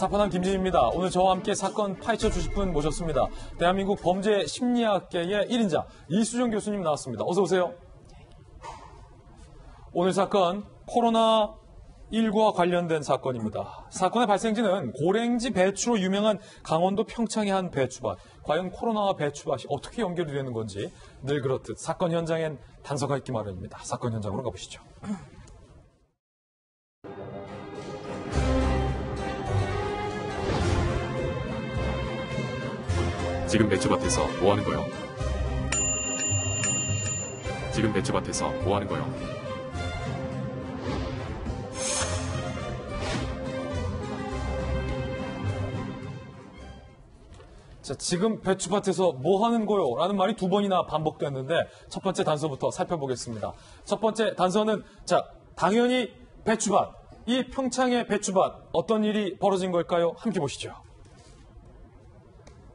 사파남 김진입니다. 오늘 저와 함께 사건 파헤쳐 주실 분 모셨습니다. 대한민국 범죄 심리학계의 1인자 이수정 교수님 나왔습니다. 어서 오세요. 오늘 사건 코로나19와 관련된 사건입니다. 사건의 발생지는 고랭지 배추로 유명한 강원도 평창의 한 배추밭. 과연 코로나와 배추밭이 어떻게 연결이 되는 건지 늘 그렇듯 사건 현장엔 단서가 있기 마련입니다. 사건 현장으로 가보시죠. 지금 배추밭에서 뭐 하는 거요? 지금 배추밭에서 뭐 하는 거요? 자, 지금 배추밭에서 뭐 하는 거요? 라는 말이 두 번이나 반복됐는데 첫 번째 단서부터 살펴보겠습니다. 첫 번째 단서는 당연히 배추밭. 이 평창의 배추밭 어떤 일이 벌어진 걸까요? 함께 보시죠.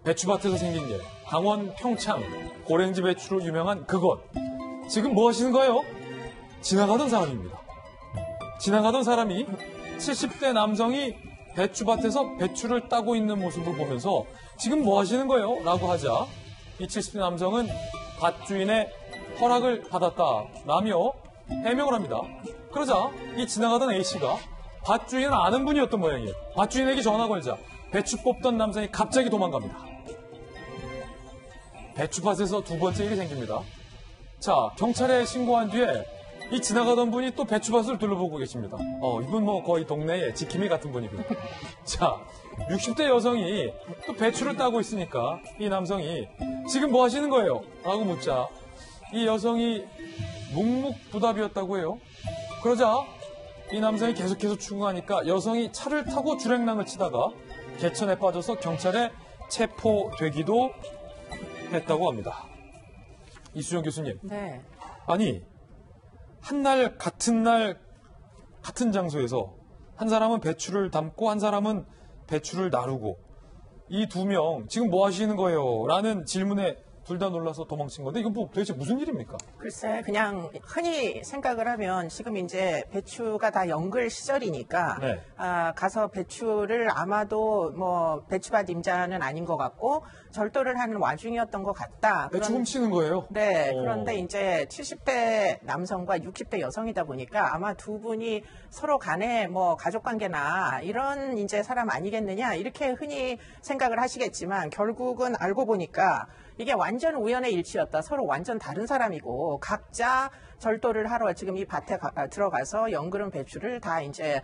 배추밭에서 생긴 일, 강원 평창 고랭지 배추로 유명한 그곳. 지금 뭐 하시는 거예요? 지나가던 사람입니다. 지나가던 사람이 70대 남성이 배추밭에서 배추를 따고 있는 모습을 보면서 지금 뭐 하시는 거예요? 라고 하자 이 70대 남성은 밭주인의 허락을 받았다라며 해명을 합니다. 그러자 이 지나가던 A씨가 밭주인을 아는 분이었던 모양이에요. 밭주인에게 전화 걸자 배추 뽑던 남성이 갑자기 도망갑니다. 배추밭에서 두 번째 일이 생깁니다. 자, 경찰에 신고한 뒤에 이 지나가던 분이 또 배추밭을 둘러보고 계십니다. 이분 뭐 거의 동네에 지킴이 같은 분이고요. 자, 60대 여성이 또 배추를 따고 있으니까 이 남성이 지금 뭐 하시는 거예요? 라고 묻자 이 여성이 묵묵부답이었다고 해요. 그러자 이 남성이 계속해서 추궁하니까 여성이 차를 타고 주랭랑을 치다가 개천에 빠져서 경찰에 체포되기도 했다고 합니다. 이수정 교수님. 네. 아니, 한 날 같은 장소에서 한 사람은 배추를 담고 한 사람은 배추를 나르고 이 두 명 지금 뭐 하시는 거예요? 라는 질문에 둘 다 놀라서 도망친 건데 이건 뭐 도대체 무슨 일입니까? 글쎄 그냥 흔히 생각을 하면 지금 이제 배추가 다 연글 시절이니까 네. 가서 배추를 아마도 뭐 배추밭 임자는 아닌 것 같고 절도를 하는 와중이었던 것 같다. 배추 훔치는 거예요? 네. 그런데 이제 70대 남성과 60대 여성이다 보니까 아마 두 분이 서로 간에 뭐 가족관계나 이런 이제 사람 아니겠느냐 이렇게 흔히 생각을 하시겠지만 결국은 알고 보니까 이게 완전 우연의 일치였다. 서로 완전 다른 사람이고 각자 절도를 하러 지금 이 밭에 들어가서 연그른 배추를 다 이제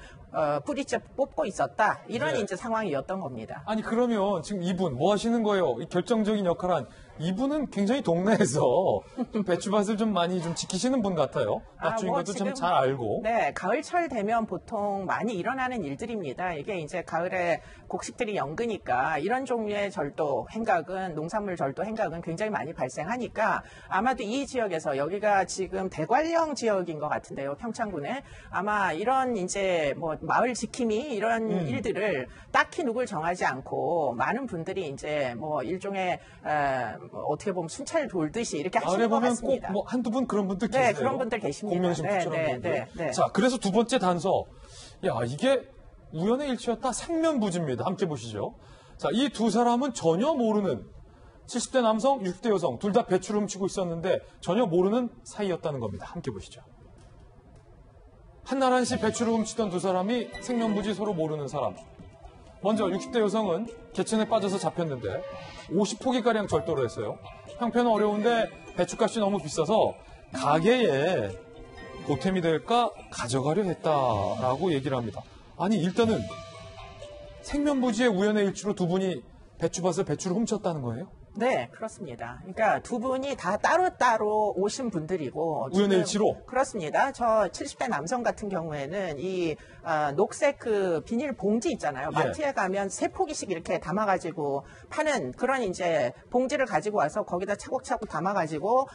뿌리째 뽑고 있었다. 이런 네. 이제 상황이었던 겁니다. 아니 그러면 지금 이분 뭐 하시는 거예요? 이 결정적인 역할을 한 이분은 굉장히 동네에서 좀 배추밭을 좀 많이 좀 지키시는 분 같아요. 밭주인과도 좀 잘 알고. 네, 가을철 되면 보통 많이 일어나는 일들입니다. 이게 이제 가을에 곡식들이 연그니까 이런 종류의 절도 행각은 농산물 절도 행각은 굉장히 많이 발생하니까 아마도 이 지역에서 여기가 지금 대관령 지역인 것 같은데요. 평창군에 아마 이런 이제 뭐 마을 지킴이 이런 일들을 딱히 누굴 정하지 않고 많은 분들이 이제 뭐 일종의 어떻게 보면 순찰 돌듯이 이렇게 하시는 것 같습니다. 꼭 뭐 한두 분 그런 분들 계세요. 네, 그런 분들 계십니다. 공명심처럼. 네. 자, 그래서 두 번째 단서. 야, 이게 우연의 일치였다. 생면부지입니다. 함께 보시죠. 자, 이 두 사람은 전혀 모르는 70대 남성, 60대 여성 둘 다 배추를 훔치고 있었는데 전혀 모르는 사이였다는 겁니다. 함께 보시죠. 한날 한시 배추를 훔치던 두 사람이 생면부지 서로 모르는 사람. 먼저 60대 여성은 개천에 빠져서 잡혔는데 50포기가량 절도를 했어요. 형편은 어려운데 배추값이 너무 비싸서 가게에 보탬이 될까 가져가려 했다라고 얘기를 합니다. 아니 일단은 생면부지의 우연의 일치로 두 분이 배추를 훔쳤다는 거예요? 네, 그렇습니다. 그러니까 두 분이 다 따로따로 오신 분들이고. 우연의 일치로? 그렇습니다. 저 70대 남성 같은 경우에는 이 녹색 그 비닐 봉지 있잖아요. 예. 마트에 가면 세 포기씩 이렇게 담아가지고 파는 그런 이제 봉지를 가지고 와서 거기다 차곡차곡 담아가지고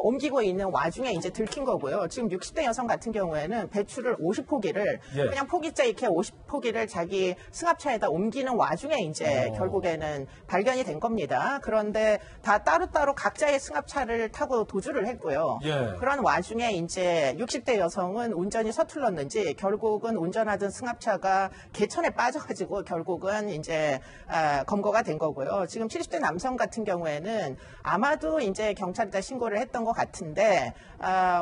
옮기고 있는 와중에 이제 들킨 거고요. 지금 60대 여성 같은 경우에는 배추를 50포기를 예. 그냥 포기째 이렇게 50포기를 자기 승합차에다 옮기는 와중에 이제 결국에는 발견이 된 겁니다. 그런 그런데 다 따로따로 각자의 승합차를 타고 도주를 했고요. 예. 그런 와중에 이제 60대 여성은 운전이 서툴렀는지 결국은 운전하던 승합차가 개천에 빠져가지고 결국은 이제 검거가 된 거고요. 지금 70대 남성 같은 경우에는 아마도 이제 경찰에다 신고를 했던 것 같은데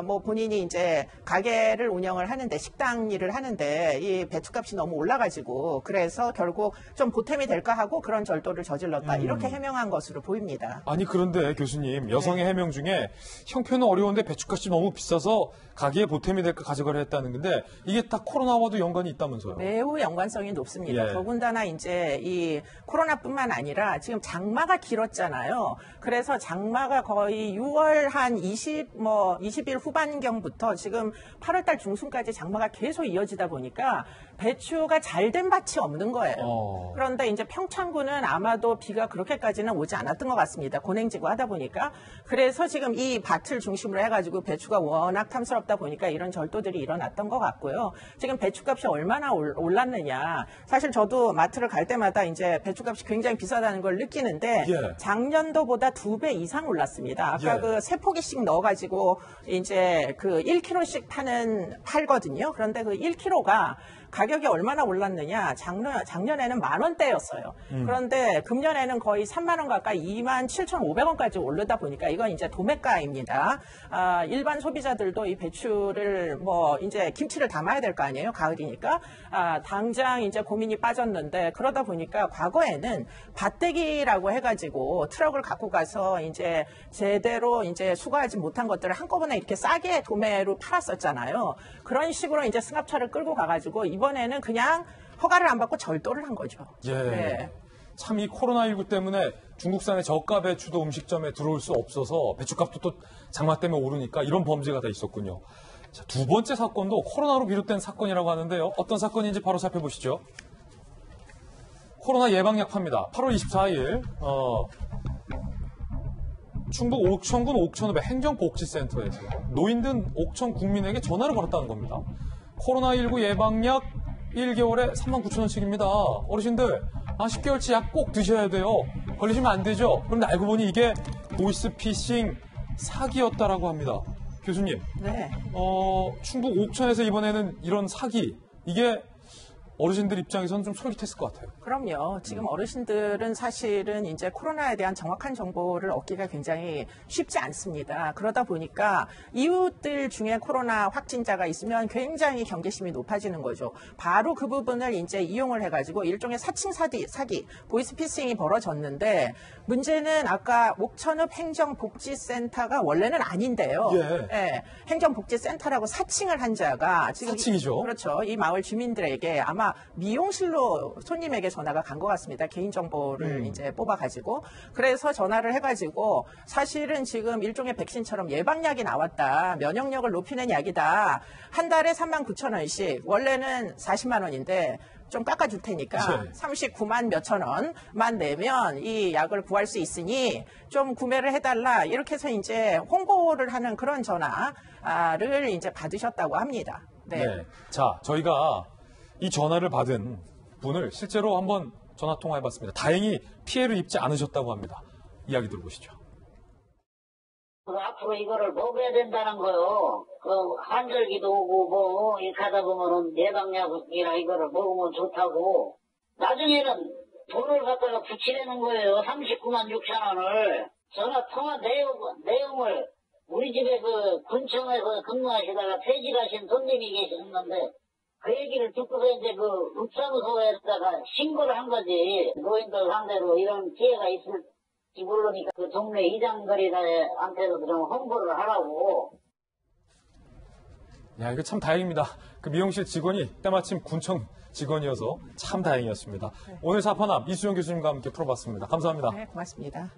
뭐 본인이 이제 가게를 운영을 하는데 식당 일을 하는데 이 배추값이 너무 올라가지고 그래서 결국 좀 보탬이 될까 하고 그런 절도를 저질렀다 이렇게 해명한 것으로 보입니다. 아니 그런데 교수님 여성의 해명 중에 형편은 어려운데 배추값이 너무 비싸서 가게에 보탬이 될까 가져가려 했다는 건데 이게 다 코로나와도 연관이 있다면서요? 매우 연관성이 높습니다. 예. 더군다나 이제 이 코로나뿐만 아니라 지금 장마가 길었잖아요. 그래서 장마가 거의 6월 한 20일 후반경부터 지금 8월달 중순까지 장마가 계속 이어지다 보니까 배추가 잘된 밭이 없는 거예요. 그런데 이제 평창군은 아마도 비가 그렇게까지는 오지 않았던 것 같습니다. 고냉지구 하다 보니까. 그래서 지금 이 밭을 중심으로 해가지고 배추가 워낙 탐스럽다 보니까 이런 절도들이 일어났던 것 같고요. 지금 배추값이 얼마나 올랐느냐. 사실 저도 마트를 갈 때마다 이제 배추값이 굉장히 비싸다는 걸 느끼는데 예. 작년도보다 2배 이상 올랐습니다. 아까 예. 그 3포기씩 넣어가지고 이제 그 1kg씩 팔거든요. 그런데 그 1kg가 가격이 얼마나 올랐느냐. 작년에는 10,000원대였어요. 그런데 금년에는 거의 3만 원 가까이 27,500원까지 오르다 보니까 이건 이제 도매가입니다. 일반 소비자들도 이 배추를 뭐 이제 김치를 담아야 될 거 아니에요. 가을이니까. 당장 이제 고민이 빠졌는데 그러다 보니까 과거에는 밭대기라고 해가지고 트럭을 갖고 가서 이제 제대로 이제 수거하지 못한 것들을 한꺼번에 이렇게 싸게 도매로 팔았었잖아요. 그런 식으로 이제 승합차를 끌고 가가지고 이번에는 그냥 허가를 안 받고 절도를 한 거죠. 예. 네. 참 이 코로나19 때문에 중국산의 저가 배추도 음식점에 들어올 수 없어서 배추값도 또 장마 때문에 오르니까 이런 범죄가 다 있었군요. 자, 두 번째 사건도 코로나로 비롯된 사건이라고 하는데요. 어떤 사건인지 바로 살펴보시죠. 코로나 예방약 팝니다. 8월 24일 충북 옥천군 옥천읍의 행정복지센터에서 노인 등 옥천 국민에게 전화를 걸었다는 겁니다. 코로나19 예방약 1개월에 39,000원씩입니다. 어르신들 10개월치 약 꼭 드셔야 돼요. 걸리시면 안 되죠. 그런데 알고 보니 이게 보이스피싱 사기였다라고 합니다. 교수님, 네. 충북 옥천에서 이번에는 이런 사기, 이게 어르신들 입장에서는 좀 솔깃했을 것 같아요. 그럼요. 지금 어르신들은 사실은 이제 코로나에 대한 정확한 정보를 얻기가 굉장히 쉽지 않습니다. 그러다 보니까 이웃들 중에 코로나 확진자가 있으면 굉장히 경계심이 높아지는 거죠. 바로 그 부분을 이제 이용을 해가지고 일종의 사칭 사기, 보이스피싱이 벌어졌는데 문제는 아까 옥천읍 행정복지센터가 원래는 아닌데요. 예. 행정복지센터라고 사칭을 한 자가 지금 사칭이죠. 그렇죠. 이 마을 주민들에게 아마 미용실로 손님에게 전화가 간 것 같습니다. 개인정보를 이제 뽑아가지고. 그래서 전화를 해가지고 사실은 지금 일종의 백신처럼 예방약이 나왔다. 면역력을 높이는 약이다. 한 달에 39,000원씩. 원래는 40만 원인데 좀 깎아줄 테니까 39만 몇천 원만 내면 이 약을 구할 수 있으니 좀 구매를 해달라. 이렇게 해서 이제 홍보를 하는 그런 전화를 이제 받으셨다고 합니다. 네. 자, 저희가 이 전화를 받은 분을 실제로 한번 전화 통화해봤습니다. 다행히 피해를 입지 않으셨다고 합니다. 이야기 들어보시죠. 앞으로 이거를 먹어야 된다는 거요. 한절기도 오고 이렇게 하다 보면은 예방약이나 이거를 먹으면 좋다고. 나중에는 돈을 갖다가 붙이려는 거예요. 39만 6천 원을. 전화 통화 내용을 우리 집에 그 군청에서 근무하시다가 퇴직하신 손님이 계셨는데 그 얘기를 듣고서 이제 그 읍사무소에다가 신고를 한 거지. 노인들 상대로 이런 피해가 있을지 모르니까 그 동네 이장거리한테도 좀 홍보를 하라고. 야, 이거 참 다행입니다. 그 미용실 직원이 때마침 군청 직원이어서 참 다행이었습니다. 오늘 사파남 이수영 교수님과 함께 풀어봤습니다. 감사합니다. 네, 고맙습니다.